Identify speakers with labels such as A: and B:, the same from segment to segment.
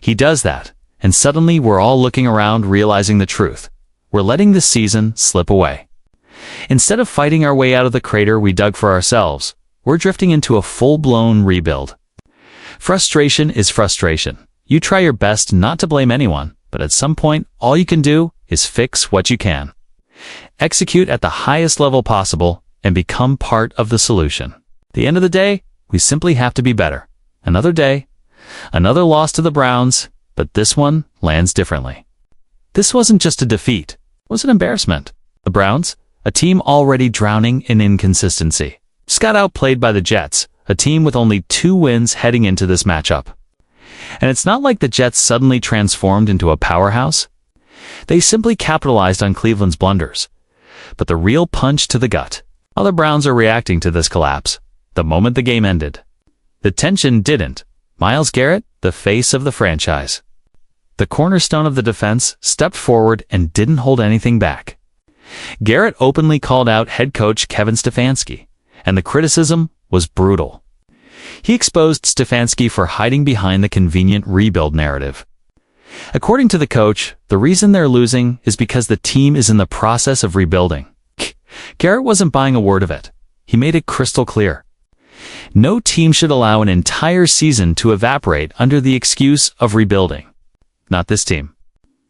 A: He does that, and suddenly we're all looking around realizing the truth. We're letting this season slip away. Instead of fighting our way out of the crater we dug for ourselves, we're drifting into a full-blown rebuild. Frustration is frustration. You try your best not to blame anyone, but at some point, all you can do is fix what you can. Execute at the highest level possible and become part of the solution. At the end of the day, we simply have to be better. Another day, another loss to the Browns, but this one lands differently. This wasn't just a defeat, it was an embarrassment. The Browns, a team already drowning in inconsistency, just got outplayed by the Jets, a team with only 2 wins heading into this matchup. And it's not like the Jets suddenly transformed into a powerhouse. They simply capitalized on Cleveland's blunders. But the real punch to the gut, how the Browns are reacting to this collapse, the moment the game ended. The tension didn't. Myles Garrett, the face of the franchise, the cornerstone of the defense, stepped forward and didn't hold anything back. Garrett openly called out head coach Kevin Stefanski, and the criticism was brutal. He exposed Stefanski for hiding behind the convenient rebuild narrative. According to the coach, the reason they're losing is because the team is in the process of rebuilding. Garrett wasn't buying a word of it. He made it crystal clear. No team should allow an entire season to evaporate under the excuse of rebuilding. Not this team.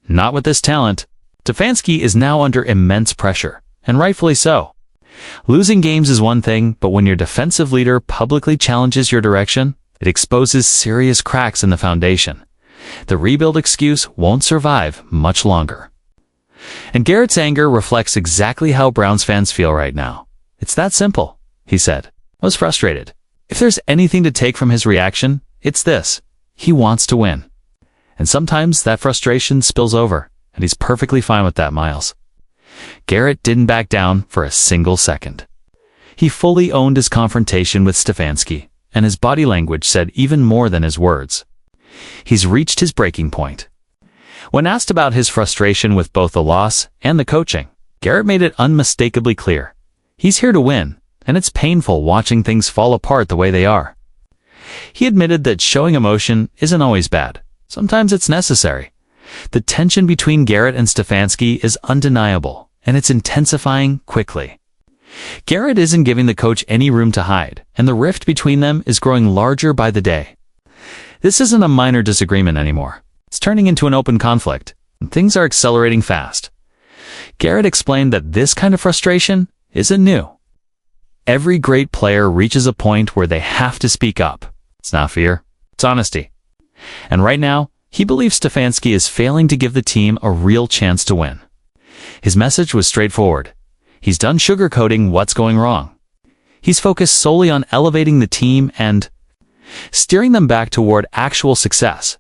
A: Not with this talent. Stefanski is now under immense pressure, and rightfully so. Losing games is one thing, but when your defensive leader publicly challenges your direction, it exposes serious cracks in the foundation. The rebuild excuse won't survive much longer. And Garrett's anger reflects exactly how Browns fans feel right now. It's that simple, he said. I was frustrated. If there's anything to take from his reaction, it's this. He wants to win. And sometimes that frustration spills over, and he's perfectly fine with that, Myles. Garrett didn't back down for a single second. He fully owned his confrontation with Stefanski, and his body language said even more than his words. He's reached his breaking point. When asked about his frustration with both the loss and the coaching, Garrett made it unmistakably clear. He's here to win, and it's painful watching things fall apart the way they are. He admitted that showing emotion isn't always bad. Sometimes it's necessary. The tension between Garrett and Stefanski is undeniable, and it's intensifying quickly. Garrett isn't giving the coach any room to hide, and the rift between them is growing larger by the day. This isn't a minor disagreement anymore. It's turning into an open conflict, and things are accelerating fast. Garrett explained that this kind of frustration isn't new. Every great player reaches a point where they have to speak up. It's not fear, it's honesty. And right now, he believes Stefanski is failing to give the team a real chance to win. His message was straightforward. He's done sugarcoating what's going wrong. He's focused solely on elevating the team and steering them back toward actual success.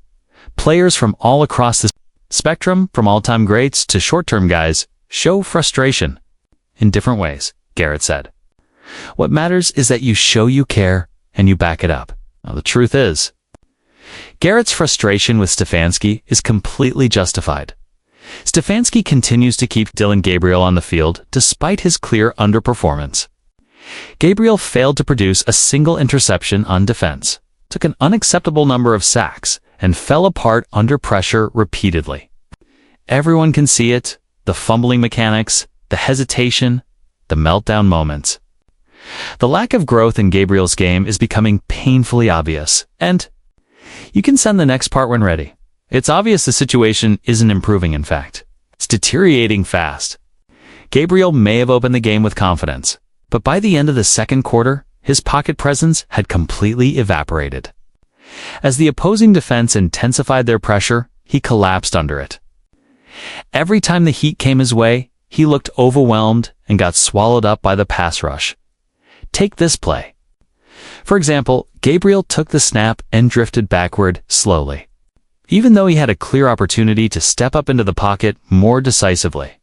A: Players from all across the spectrum, from all-time greats to short-term guys, show frustration in different ways, Garrett said. What matters is that you show you care and you back it up. Now, the truth is, Garrett's frustration with Stefanski is completely justified. Stefanski continues to keep Dillon Gabriel on the field despite his clear underperformance. Gabriel failed to produce a single interception on defense, took an unacceptable number of sacks, and fell apart under pressure repeatedly. Everyone can see it, the fumbling mechanics, the hesitation, the meltdown moments. The lack of growth in Gabriel's game is becoming painfully obvious, and you can send the next part when ready. It's obvious the situation isn't improving, in fact. It's deteriorating fast. Gabriel may have opened the game with confidence, but by the end of the second quarter, his pocket presence had completely evaporated. As the opposing defense intensified their pressure, he collapsed under it. Every time the heat came his way, he looked overwhelmed and got swallowed up by the pass rush. Take this play. For example, Gabriel took the snap and drifted backward slowly, even though he had a clear opportunity to step up into the pocket more decisively.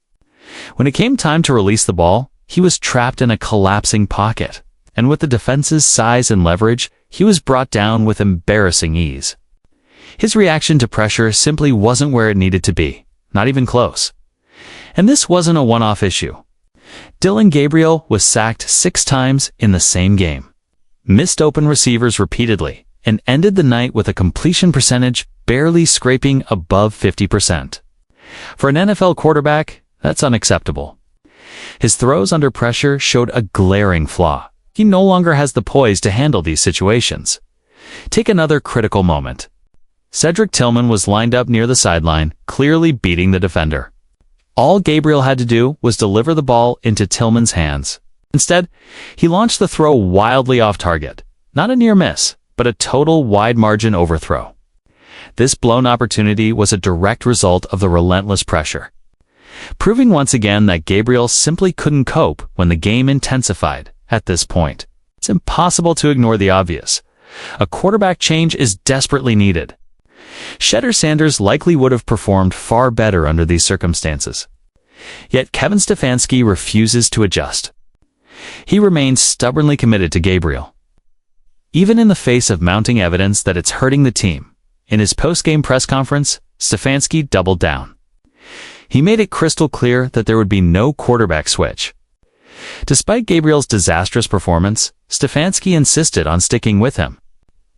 A: When it came time to release the ball, he was trapped in a collapsing pocket, and with the defense's size and leverage, he was brought down with embarrassing ease. His reaction to pressure simply wasn't where it needed to be, not even close. And this wasn't a one-off issue. Dillon Gabriel was sacked 6 times in the same game, missed open receivers repeatedly, and ended the night with a completion percentage barely scraping above 50%. For an NFL quarterback, that's unacceptable. His throws under pressure showed a glaring flaw. He no longer has the poise to handle these situations. Take another critical moment. Cedric Tillman was lined up near the sideline, clearly beating the defender. All Gabriel had to do was deliver the ball into Tillman's hands. Instead, he launched the throw wildly off target. Not a near miss, but a total wide margin overthrow. This blown opportunity was a direct result of the relentless pressure, proving once again that Gabriel simply couldn't cope when the game intensified. At this point, it's impossible to ignore the obvious. A quarterback change is desperately needed. Shedeur Sanders likely would have performed far better under these circumstances. Yet Kevin Stefanski refuses to adjust. He remains stubbornly committed to Gabriel, even in the face of mounting evidence that it's hurting the team. In his post-game press conference, Stefanski doubled down. He made it crystal clear that there would be no quarterback switch. Despite Gabriel's disastrous performance, Stefanski insisted on sticking with him,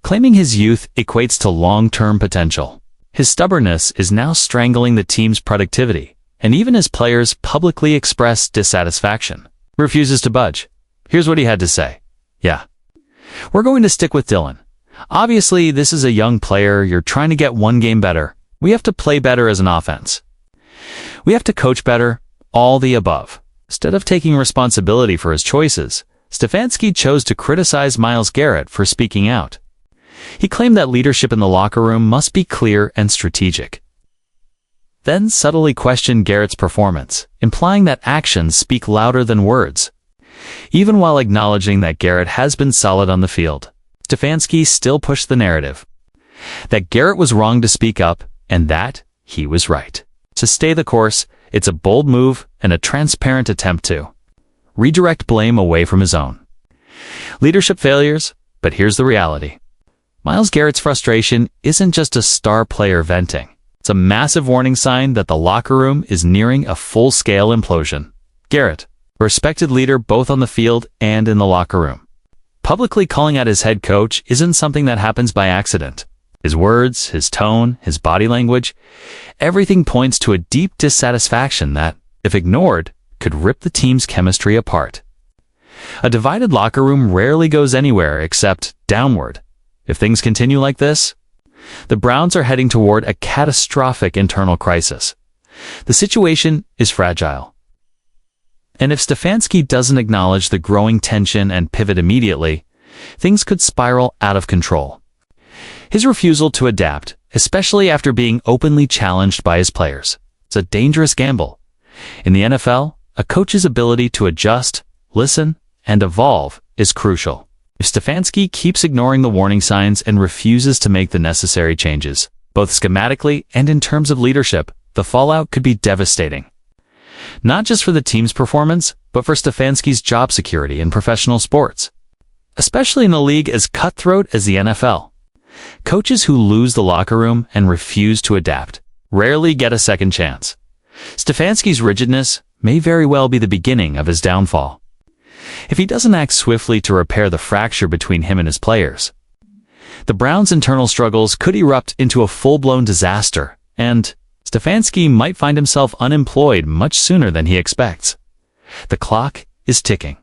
A: claiming his youth equates to long-term potential. His stubbornness is now strangling the team's productivity, and even as players publicly express dissatisfaction, refuses to budge. Here's what he had to say. "Yeah, we're going to stick with Dylan. Obviously, this is a young player. You're trying to get one game better. We have to play better as an offense. We have to coach better, all the above." Instead of taking responsibility for his choices, Stefanski chose to criticize Miles Garrett for speaking out. He claimed that leadership in the locker room must be clear and strategic, then subtly questioned Garrett's performance, implying that actions speak louder than words. Even while acknowledging that Garret has been solid on the field, Stefanski still pushed the narrative that Garret was wrong to speak up and that he was right. To stay the course, it's a bold move and a transparent attempt to redirect blame away from his own leadership failures. But here's the reality. Myles Garrett's frustration isn't just a star player venting. It's a massive warning sign that the locker room is nearing a full-scale implosion. Garret, a respected leader both on the field and in the locker room, publicly calling out his head coach isn't something that happens by accident. His words, his tone, his body language, everything points to a deep dissatisfaction that, if ignored, could rip the team's chemistry apart. A divided locker room rarely goes anywhere except downward. If things continue like this, the Browns are heading toward a catastrophic internal crisis. The situation is fragile. And if Stefanski doesn't acknowledge the growing tension and pivot immediately, things could spiral out of control. His refusal to adapt, especially after being openly challenged by his players, it's a dangerous gamble. In the NFL, a coach's ability to adjust, listen, and evolve is crucial. If Stefanski keeps ignoring the warning signs and refuses to make the necessary changes, both schematically and in terms of leadership, the fallout could be devastating. Not just for the team's performance, but for Stefanski's job security in professional sports. Especially in a league as cutthroat as the NFL. Coaches who lose the locker room and refuse to adapt rarely get a second chance. Stefanski's rigidness may very well be the beginning of his downfall. If he doesn't act swiftly to repair the fracture between him and his players, the Browns' internal struggles could erupt into a full-blown disaster, and Stefanski might find himself unemployed much sooner than he expects. The clock is ticking,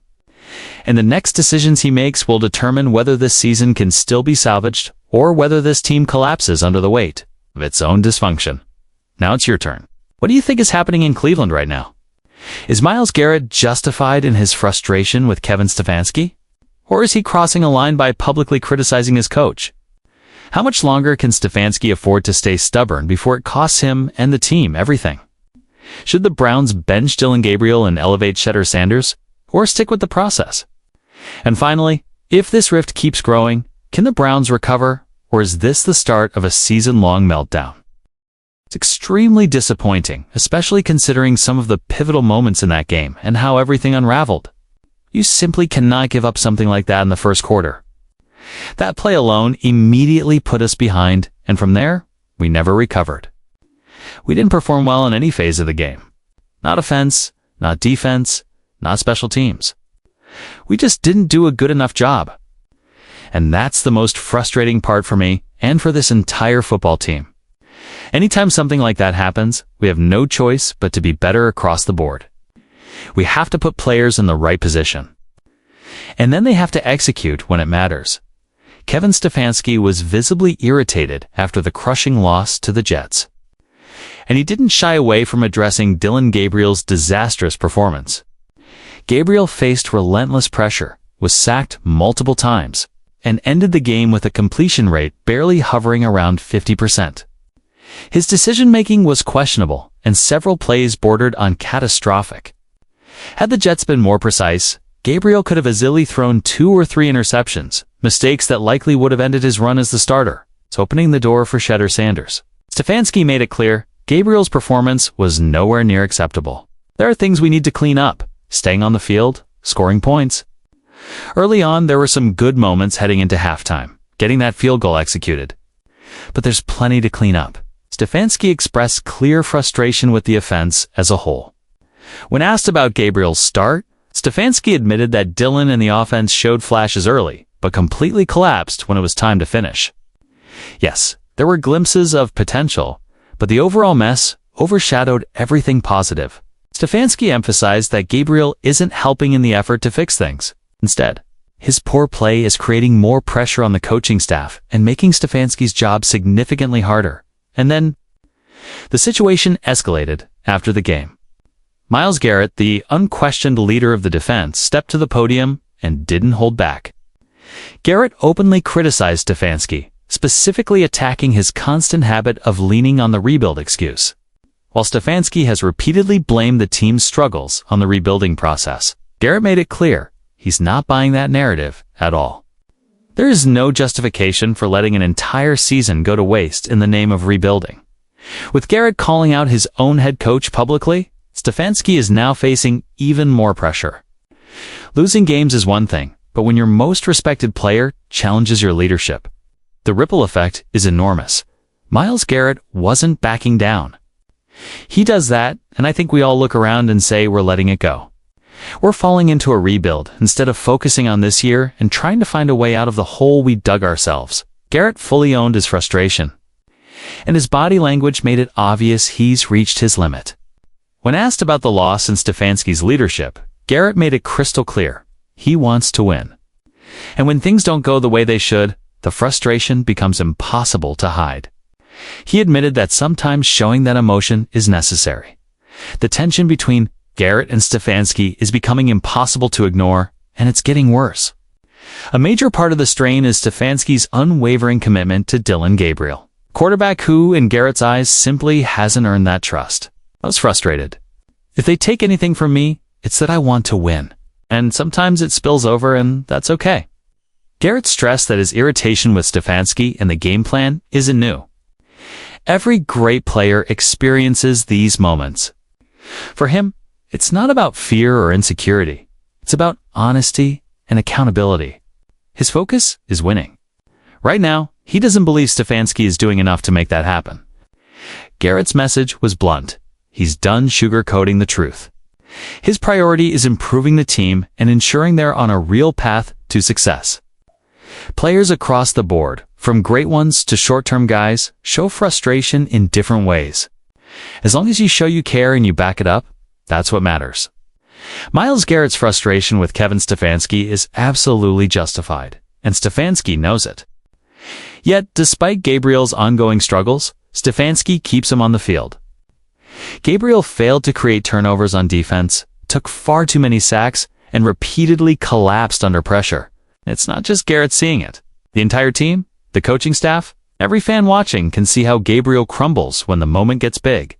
A: and the next decisions he makes will determine whether this season can still be salvaged or whether this team collapses under the weight of its own dysfunction. Now it's your turn. What do you think is happening in Cleveland right now? Is Myles Garrett justified in his frustration with Kevin Stefanski? Or is he crossing a line by publicly criticizing his coach? How much longer can Stefanski afford to stay stubborn before it costs him and the team everything? Should the Browns bench Dylan Gabriel and elevate Shedeur Sanders, or stick with the process? And finally, if this rift keeps growing, can the Browns recover, or is this the start of a season-long meltdown? It's extremely disappointing, especially considering some of the pivotal moments in that game and how everything unraveled. You simply cannot give up something like that in the first quarter. That play alone immediately put us behind, and from there, we never recovered. We didn't perform well in any phase of the game. Not offense, not defense, not special teams. We just didn't do a good enough job. And that's the most frustrating part for me and for this entire football team. Anytime something like that happens, we have no choice but to be better across the board. We have to put players in the right position. And then they have to execute when it matters. Kevin Stefanski was visibly irritated after the crushing loss to the Jets. And he didn't shy away from addressing Dillon Gabriel's disastrous performance. Gabriel faced relentless pressure, was sacked multiple times, and ended the game with a completion rate barely hovering around 50%. His decision-making was questionable, and several plays bordered on catastrophic. Had the Jets been more precise, Gabriel could have easily thrown 2 or 3 interceptions, mistakes that likely would have ended his run as the starter, opening the door for Shedeur Sanders. Stefanski made it clear Gabriel's performance was nowhere near acceptable. There are things we need to clean up, staying on the field, scoring points. Early on, there were some good moments heading into halftime, getting that field goal executed. But there's plenty to clean up. Stefanski expressed clear frustration with the offense as a whole. When asked about Gabriel's start, Stefanski admitted that Dillon and the offense showed flashes early, but completely collapsed when it was time to finish. Yes, there were glimpses of potential, but the overall mess overshadowed everything positive. Stefanski emphasized that Gabriel isn't helping in the effort to fix things. Instead, his poor play is creating more pressure on the coaching staff and making Stefanski's job significantly harder. And then, the situation escalated after the game. Miles Garrett, the unquestioned leader of the defense, stepped to the podium and didn't hold back. Garret openly criticized Stefanski, specifically attacking his constant habit of leaning on the rebuild excuse. While Stefanski has repeatedly blamed the team's struggles on the rebuilding process, Garret made it clear he's not buying that narrative at all. There is no justification for letting an entire season go to waste in the name of rebuilding. With Garret calling out his own head coach publicly, Stefanski is now facing even more pressure. Losing games is one thing, but when your most respected player challenges your leadership, the ripple effect is enormous. Myles Garrett wasn't backing down. He does that, and I think we all look around and say we're letting it go. We're falling into a rebuild instead of focusing on this year and trying to find a way out of the hole we dug ourselves. Garret fully owned his frustration, and his body language made it obvious he's reached his limit. When asked about the loss in Stefanski's leadership, Garret made it crystal clear. He wants to win. And when things don't go the way they should, the frustration becomes impossible to hide. He admitted that sometimes showing that emotion is necessary. The tension between Garret and Stefanski is becoming impossible to ignore, and it's getting worse. A major part of the strain is Stefanski's unwavering commitment to Dillon Gabriel, quarterback who, in Garrett's eyes, simply hasn't earned that trust. I was frustrated. If they take anything from me, it's that I want to win. And sometimes it spills over, and that's okay. Garret stressed that his irritation with Stefanski and the game plan isn't new. Every great player experiences these moments. For him, it's not about fear or insecurity. It's about honesty and accountability. His focus is winning. Right now, he doesn't believe Stefanski is doing enough to make that happen. Garrett's message was blunt. He's done sugarcoating the truth. His priority is improving the team and ensuring they're on a real path to success. Players across the board, from great ones to short-term guys, show frustration in different ways. As long as you show you care and you back it up, that's what matters. Myles Garrett's frustration with Kevin Stefanski is absolutely justified, and Stefanski knows it. Yet, despite Gabriel's ongoing struggles, Stefanski keeps him on the field. Gabriel failed to create turnovers on defense, took far too many sacks, and repeatedly collapsed under pressure. It's not just Garret seeing it. The entire team, the coaching staff, every fan watching can see how Gabriel crumbles when the moment gets big.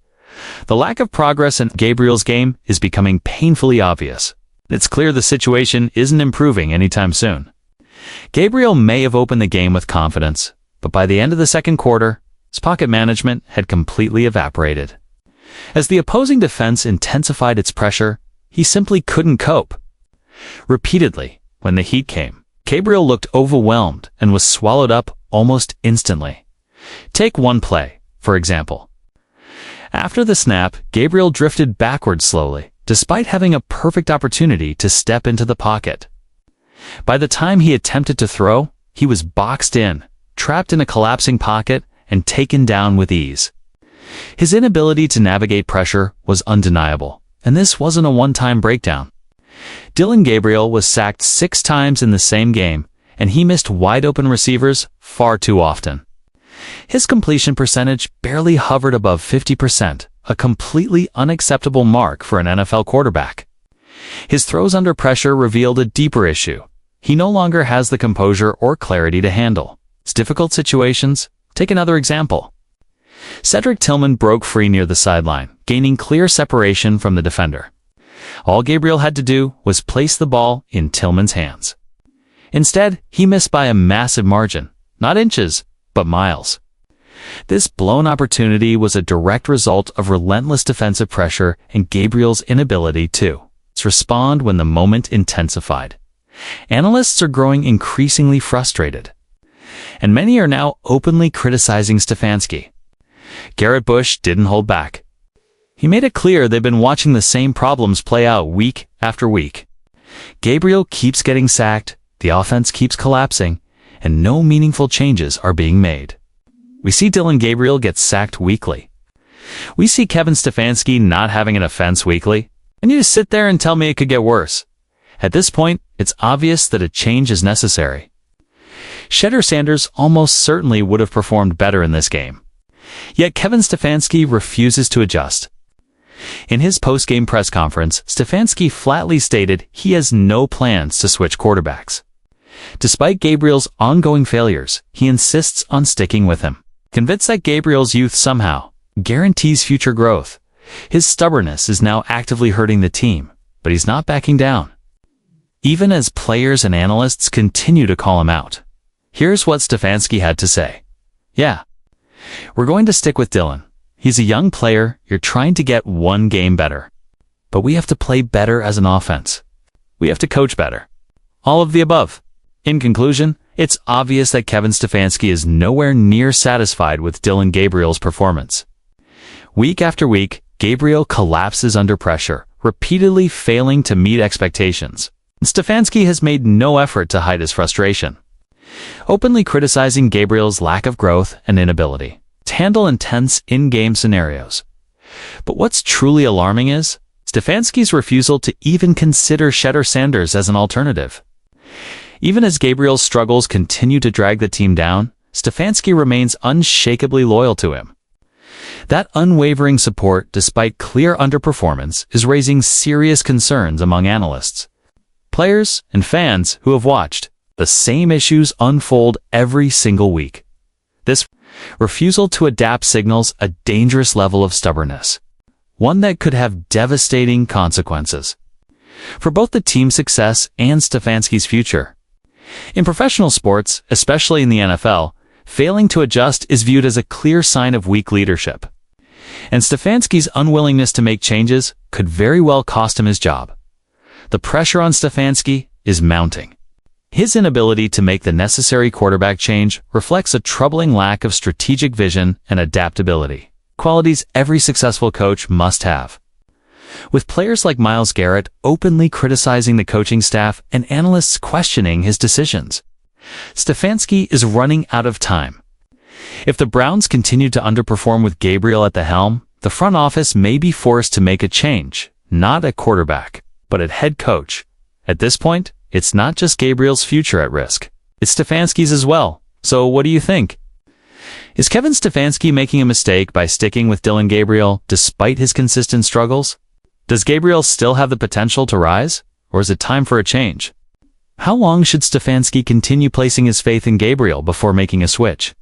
A: The lack of progress in Gabriel's game is becoming painfully obvious. It's clear the situation isn't improving anytime soon. Gabriel may have opened the game with confidence, but by the end of the second quarter, his pocket management had completely evaporated. As the opposing defense intensified its pressure, he simply couldn't cope. Repeatedly, when the heat came, Gabriel looked overwhelmed and was swallowed up almost instantly. Take one play, for example. After the snap, Gabriel drifted backwards slowly, despite having a perfect opportunity to step into the pocket. By the time he attempted to throw, he was boxed in, trapped in a collapsing pocket, and taken down with ease. His inability to navigate pressure was undeniable, and this wasn't a one-time breakdown. Dillon Gabriel was sacked 6 times in the same game, and he missed wide-open receivers far too often. His completion percentage barely hovered above 50%, a completely unacceptable mark for an NFL quarterback. His throws under pressure revealed a deeper issue. He no longer has the composure or clarity to handle difficult situations. Take another example. Cedric Tillman broke free near the sideline, gaining clear separation from the defender. All Gabriel had to do was place the ball in Tillman's hands. Instead, he missed by a massive margin, not inches, but miles. This blown opportunity was a direct result of relentless defensive pressure and Gabriel's inability to respond when the moment intensified. Analysts are growing increasingly frustrated, and many are now openly criticizing Stefanski. Garrett Bush didn't hold back. He made it clear they've been watching the same problems play out week after week. Gabriel keeps getting sacked, the offense keeps collapsing, and no meaningful changes are being made. We see Dillon Gabriel get sacked weekly. We see Kevin Stefanski not having an offense weekly, and you just sit there and tell me it could get worse. At this point, it's obvious that a change is necessary. Shedeur Sanders almost certainly would have performed better in this game. Yet Kevin Stefanski refuses to adjust. In his post-game press conference, Stefanski flatly stated he has no plans to switch quarterbacks. Despite Gabriel's ongoing failures, he insists on sticking with him, convinced that Gabriel's youth somehow guarantees future growth. His stubbornness is now actively hurting the team, but he's not backing down. Even as players and analysts continue to call him out. Here's what Stefanski had to say. "Yeah, we're going to stick with Dillon. He's a young player. You're trying to get one game better. But we have to play better as an offense. We have to coach better. All of the above." In conclusion, it's obvious that Kevin Stefanski is nowhere near satisfied with Dillon Gabriel's performance. Week after week, Gabriel collapses under pressure, repeatedly failing to meet expectations. Stefanski has made no effort to hide his frustration, openly criticizing Gabriel's lack of growth and inability to handle intense in-game scenarios. But what's truly alarming is Stefanski's refusal to even consider Shedeur Sanders as an alternative. Even as Gabriel's struggles continue to drag the team down, Stefanski remains unshakably loyal to him. That unwavering support, despite clear underperformance, is raising serious concerns among analysts, players, and fans who have watched the same issues unfold every single week. This refusal to adapt signals a dangerous level of stubbornness, one that could have devastating consequences for both the team's success and Stefanski's future. In professional sports, especially in the NFL, failing to adjust is viewed as a clear sign of weak leadership. And Stefanski's unwillingness to make changes could very well cost him his job. The pressure on Stefanski is mounting. His inability to make the necessary quarterback change reflects a troubling lack of strategic vision and adaptability, qualities every successful coach must have. With players like Myles Garrett openly criticizing the coaching staff and analysts questioning his decisions, Stefanski is running out of time. If the Browns continue to underperform with Gabriel at the helm, the front office may be forced to make a change, not at quarterback, but at head coach. At this point, it's not just Gabriel's future at risk, it's Stefanski's as well. So what do you think? Is Kevin Stefanski making a mistake by sticking with Dillon Gabriel despite his consistent struggles? Does Gabriel still have the potential to rise, or is it time for a change? How long should Stefanski continue placing his faith in Gabriel before making a switch?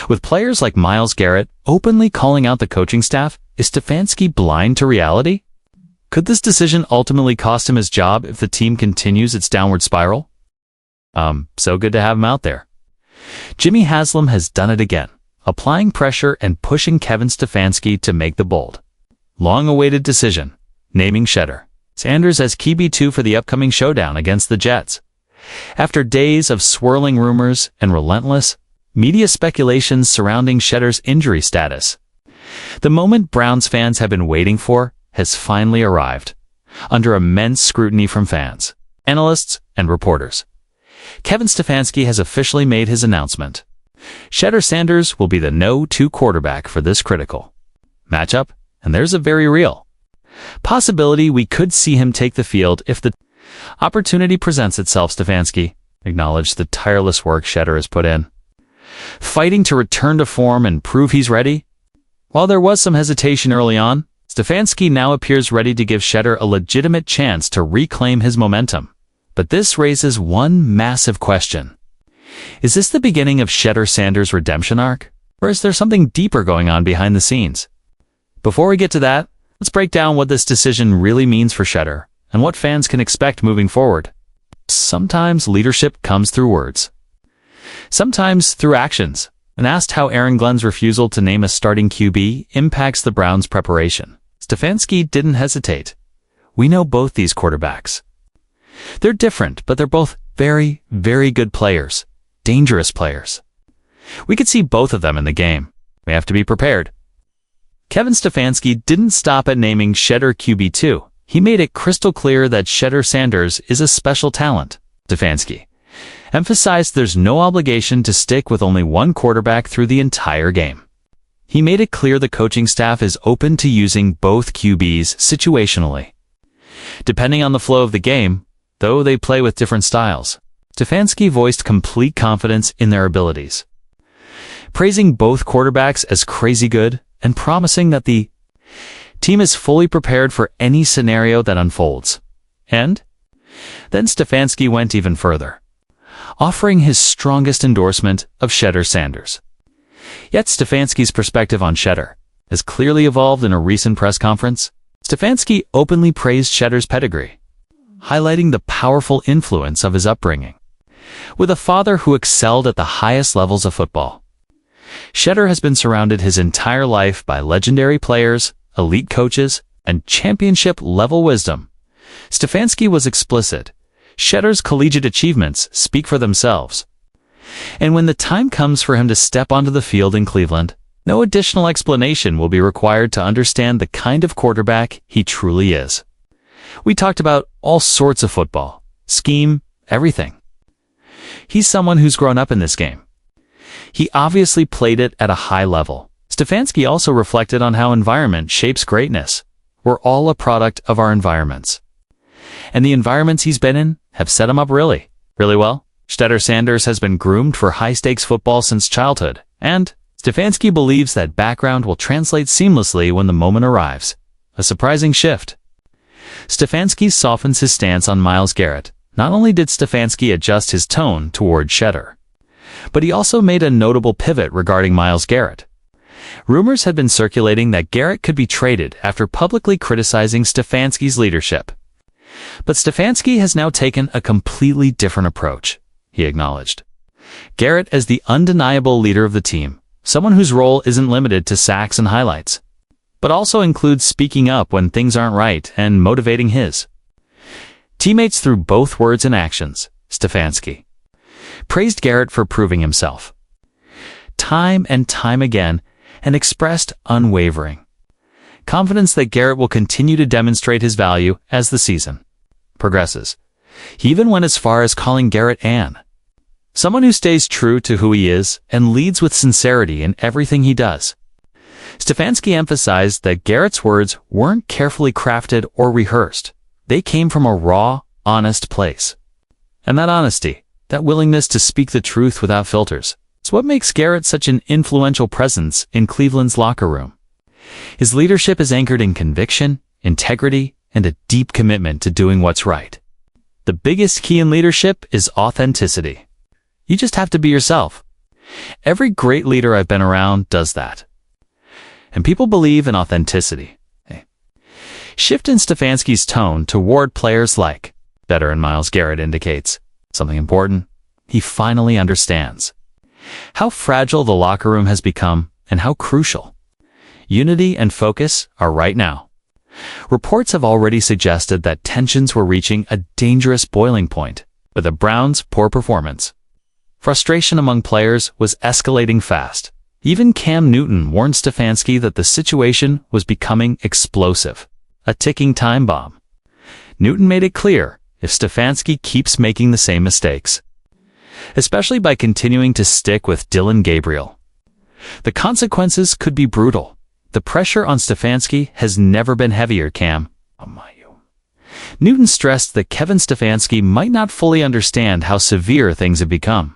A: With players like Miles Garrett openly calling out the coaching staff, is Stefanski blind to reality? Could this decision ultimately cost him his job if the team continues its downward spiral? So good to have him out there. Jimmy Haslam has done it again, applying pressure and pushing Kevin Stefanski to make the bold, long-awaited decision, naming Shedeur Sanders as QB2 for the upcoming showdown against the Jets. After days of swirling rumors and relentless media speculations surrounding Shedeur's injury status, the moment Browns fans have been waiting for has finally arrived, under immense scrutiny from fans, analysts, and reporters. Kevin Stefanski has officially made his announcement. Shedeur Sanders will be the No. 2 quarterback for this critical matchup, and there's a very real possibility we could see him take the field if the opportunity presents itself. Stefanski acknowledged the tireless work Shedeur has put in, fighting to return to form and prove he's ready. While there was some hesitation early on, Stefanski now appears ready to give Shedeur a legitimate chance to reclaim his momentum. But this raises one massive question. Is this the beginning of Shedeur Sanders' redemption arc? Or is there something deeper going on behind the scenes? Before we get to that, let's break down what this decision really means for Shedeur and what fans can expect moving forward. Sometimes leadership comes through words. Sometimes through actions. And asked how Aaron Glenn's refusal to name a starting QB impacts the Browns' preparation, Stefanski didn't hesitate. We know both these quarterbacks. They're different, but they're both very, very good players. Dangerous players. We could see both of them in the game. We have to be prepared. Kevin Stefanski didn't stop at naming Shedeur QB2. He made it crystal clear that Shedeur Sanders is a special talent. Stefanski emphasized there's no obligation to stick with only one quarterback through the entire game. He made it clear the coaching staff is open to using both QBs situationally, depending on the flow of the game, though they play with different styles. Stefanski voiced complete confidence in their abilities, praising both quarterbacks as crazy good and promising that the team is fully prepared for any scenario that unfolds. And then Stefanski went even further, offering his strongest endorsement of Shedeur Sanders. Yet Stefanski's perspective on Shedeur has clearly evolved in a recent press conference. Stefanski openly praised Shedeur's pedigree, highlighting the powerful influence of his upbringing, with a father who excelled at the highest levels of football. Shedeur has been surrounded his entire life by legendary players, elite coaches, and championship-level wisdom. Stefanski was explicit. Shedeur's collegiate achievements speak for themselves. And when the time comes for him to step onto the field in Cleveland, no additional explanation will be required to understand the kind of quarterback he truly is. We talked about all sorts of football, scheme, everything. He's someone who's grown up in this game. He obviously played it at a high level. Stefanski also reflected on how environment shapes greatness. We're all a product of our environments. And the environments he's been in have set him up really well. Shedeur Sanders has been groomed for high-stakes football since childhood, and Stefanski believes that background will translate seamlessly when the moment arrives. A surprising shift. Stefanski softens his stance on Myles Garrett. Not only did Stefanski adjust his tone toward Shedeur, but he also made a notable pivot regarding Myles Garrett. Rumors had been circulating that Garret could be traded after publicly criticizing Stefanski's leadership. But Stefanski has now taken a completely different approach, he acknowledged. Garret as the undeniable leader of the team, someone whose role isn't limited to sacks and highlights, but also includes speaking up when things aren't right and motivating his teammates through both words and actions. Stefanski praised Garret for proving himself time and time again and expressed unwavering confidence that Garret will continue to demonstrate his value as the season progresses. He even went as far as calling Garret someone who stays true to who he is and leads with sincerity in everything he does. Stefanski emphasized that Garrett's words weren't carefully crafted or rehearsed. They came from a raw, honest place. And that honesty, that willingness to speak the truth without filters, is what makes Garret such an influential presence in Cleveland's locker room. His leadership is anchored in conviction, integrity, and a deep commitment to doing what's right. The biggest key in leadership is authenticity. You just have to be yourself. Every great leader I've been around does that. And people believe in authenticity. Shift in Stefanski's tone toward players like Shedeur and Myles Garrett indicates something important. He finally understands how fragile the locker room has become and how crucial unity and focus are right now. Reports have already suggested that tensions were reaching a dangerous boiling point with the Browns' poor performance. Frustration among players was escalating fast. Even Cam Newton warned Stefanski that the situation was becoming explosive, a ticking time bomb. Newton made it clear if Stefanski keeps making the same mistakes, especially by continuing to stick with Dillon Gabriel, the consequences could be brutal. The pressure on Stefanski has never been heavier, Cam. Newton stressed that Kevin Stefanski might not fully understand how severe things have become.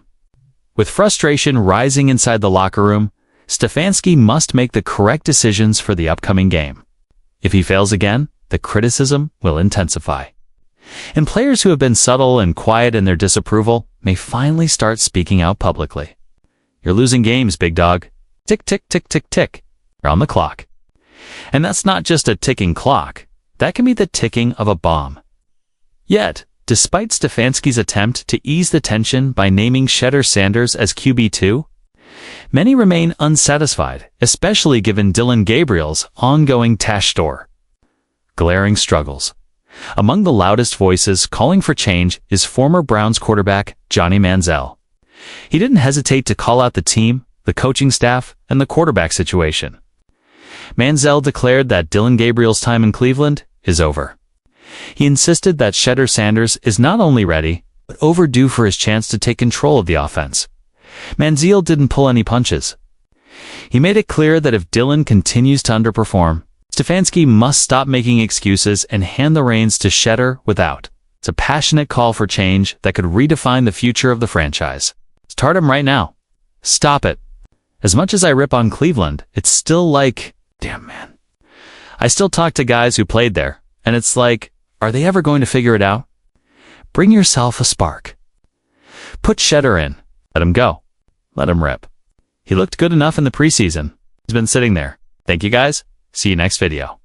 A: With frustration rising inside the locker room, Stefanski must make the correct decisions for the upcoming game. If he fails again, the criticism will intensify. And players who have been subtle and quiet in their disapproval may finally start speaking out publicly. You're losing games, big dog. Tick, tick, tick, tick, tick. You're on the clock. And that's not just a ticking clock. That can be the ticking of a bomb. Yet, despite Stefanski's attempt to ease the tension by naming Shedeur Sanders as QB2, many remain unsatisfied, especially given Dillon Gabriel's ongoing Shedeur. Glaring struggles. Among the loudest voices calling for change is former Browns quarterback Johnny Manziel. He didn't hesitate to call out the team, the coaching staff, and the quarterback situation. Manziel declared that Dillon Gabriel's time in Cleveland is over. He insisted that Shedeur Sanders is not only ready, but overdue for his chance to take control of the offense. Manziel didn't pull any punches. He made it clear that if Dillon continues to underperform, Stefanski must stop making excuses and hand the reins to Shedeur without. It's a passionate call for change that could redefine the future of the franchise. Start him right now. Stop it. As much as I rip on Cleveland, it's still like, damn man. I still talk to guys who played there, and it's like, are they ever going to figure it out? Bring yourself a spark. Put Shedeur in. Let him go. Let him rip. He looked good enough in the preseason. He's been sitting there. Thank you guys. See you next video.